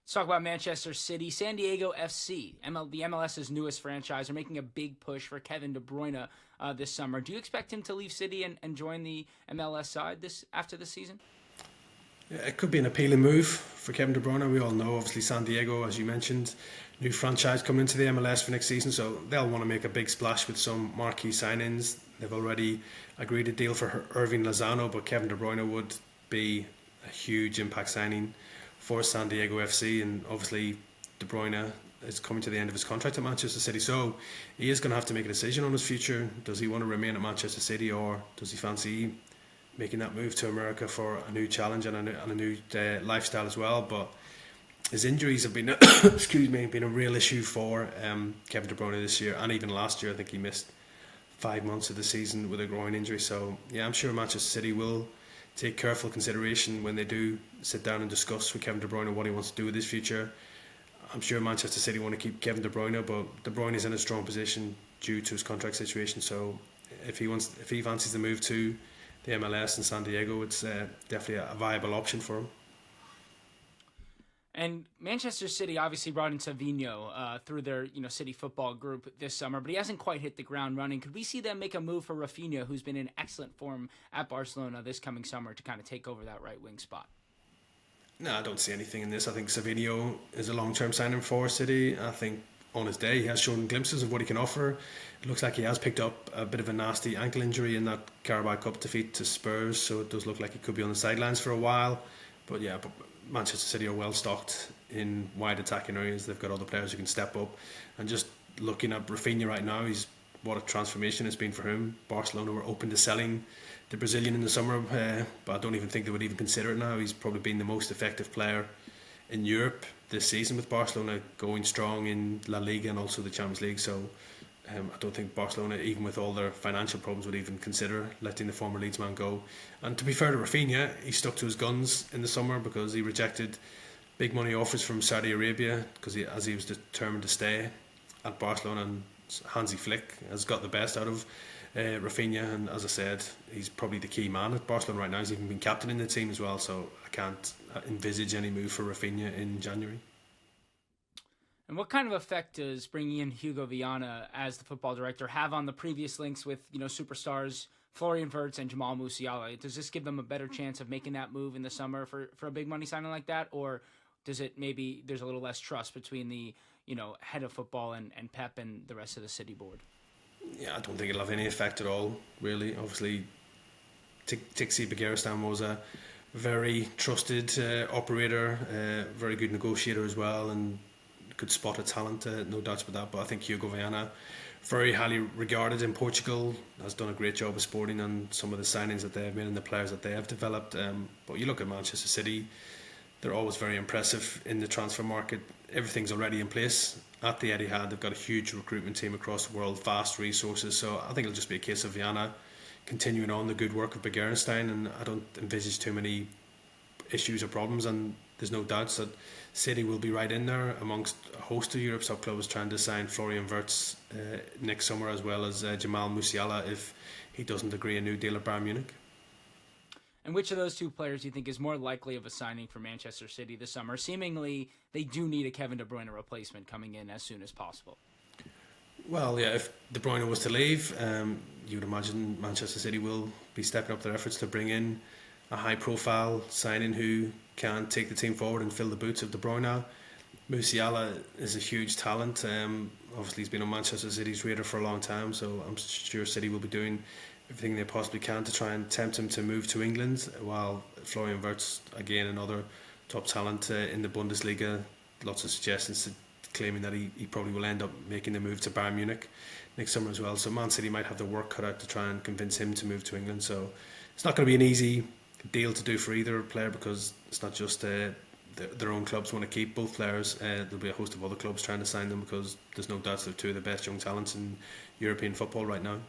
Let's talk about Manchester City. San Diego FC, the MLS's newest franchise, are making a big push for Kevin De Bruyne this summer. Do you expect him to leave City and join the MLS side after this season? Yeah, it could be an appealing move for Kevin De Bruyne. We all know, obviously, San Diego, as you mentioned, new franchise coming into the MLS for next season, so they'll want to make a big splash with some marquee signings. They've already agreed a deal for Irving Lozano, but Kevin De Bruyne would be a huge impact signing for San Diego FC, and obviously De Bruyne is coming to the end of his contract at Manchester City, so he is going to have to make a decision on his future. Does he want to remain at Manchester City, or does he fancy making that move to America for a new challenge and a new lifestyle as well? But his injuries have been been a real issue for Kevin De Bruyne this year, and even last year. I think he missed 5 months of the season with a groin injury. So yeah, I'm sure Manchester City will take careful consideration when they do sit down and discuss with Kevin De Bruyne what he wants to do with his future. I'm sure Manchester City want to keep Kevin De Bruyne, but De Bruyne is in a strong position due to his contract situation. So if he fancies the move to the MLS in San Diego, it's definitely a viable option for him. And Manchester City obviously brought in Savinho through their City football group this summer, but he hasn't quite hit the ground running. Could we see them make a move for Rafinha, who's been in excellent form at Barcelona this coming summer, to kind of take over that right wing spot? No, I don't see anything in this. I think Savinho is a long-term signing for City. I think on his day he has shown glimpses of what he can offer. It looks like he has picked up a bit of a nasty ankle injury in that Carabao Cup defeat to Spurs, so it does look like he could be on the sidelines for a while. But yeah, Manchester City are well stocked in wide attacking areas. They've got other players who can step up. And just looking at Rafinha right now, what a transformation it's been for him. Barcelona were open to selling the Brazilian in the summer, but I don't even think they would even consider it now. He's probably been the most effective player in Europe this season with Barcelona, going strong in La Liga and also the Champions League. So I don't think Barcelona, even with all their financial problems, would even consider letting the former Leeds man go. And to be fair to Rafinha, he stuck to his guns in the summer because he rejected big money offers from Saudi Arabia because he was determined to stay at Barcelona. And Hansi Flick has got the best out of Rafinha, and as I said, he's probably the key man at Barcelona right now. He's even been captain in the team as well, so I can't envisage any move for Rafinha in January. And what kind of effect does bringing in Hugo Viana as the football director have on the previous links with superstars Florian Wirtz and Jamal Musiala? Does this give them a better chance of making that move in the summer for a big money signing like that, or does it maybe there's a little less trust between the head of football and Pep and the rest of the City board? Yeah, I don't think it'll have any effect at all, really. Obviously, Tixi Begiristain was a very trusted operator, very good negotiator as well, and could spot a talent, no doubts about that. But I think Hugo Viana, very highly regarded in Portugal, has done a great job of Sporting and some of the signings that they have made and the players that they have developed. But you look at Manchester City, they're always very impressive in the transfer market. Everything's already in place at the Etihad. They've got a huge recruitment team across the world, vast resources. So I think it'll just be a case of Viana continuing on the good work of Begiristain, and I don't envisage too many issues or problems. And there's no doubts that City will be right in there amongst a host of Europe's top clubs trying to sign Florian Wirtz next summer, as well as Jamal Musiala if he doesn't agree a new deal at Bayern Munich. And which of those two players do you think is more likely of a signing for Manchester City this summer? Seemingly, they do need a Kevin De Bruyne replacement coming in as soon as possible. Well, yeah, if De Bruyne was to leave, you would imagine Manchester City will be stepping up their efforts to bring in a high-profile signing who can take the team forward and fill the boots of De Bruyne. Musiala is a huge talent. Obviously, he's been on Manchester City's radar for a long time, so I'm sure City will be doing everything they possibly can to try and tempt him to move to England, while Florian Wirtz, again, another top talent in the Bundesliga. Lots of suggestions claiming that he probably will end up making the move to Bayern Munich next summer as well. So Man City might have the work cut out to try and convince him to move to England. So it's not going to be an easy deal to do for either player, because it's not just their own clubs want to keep both players. There'll be a host of other clubs trying to sign them, because there's no doubt they're two of the best young talents in European football right now.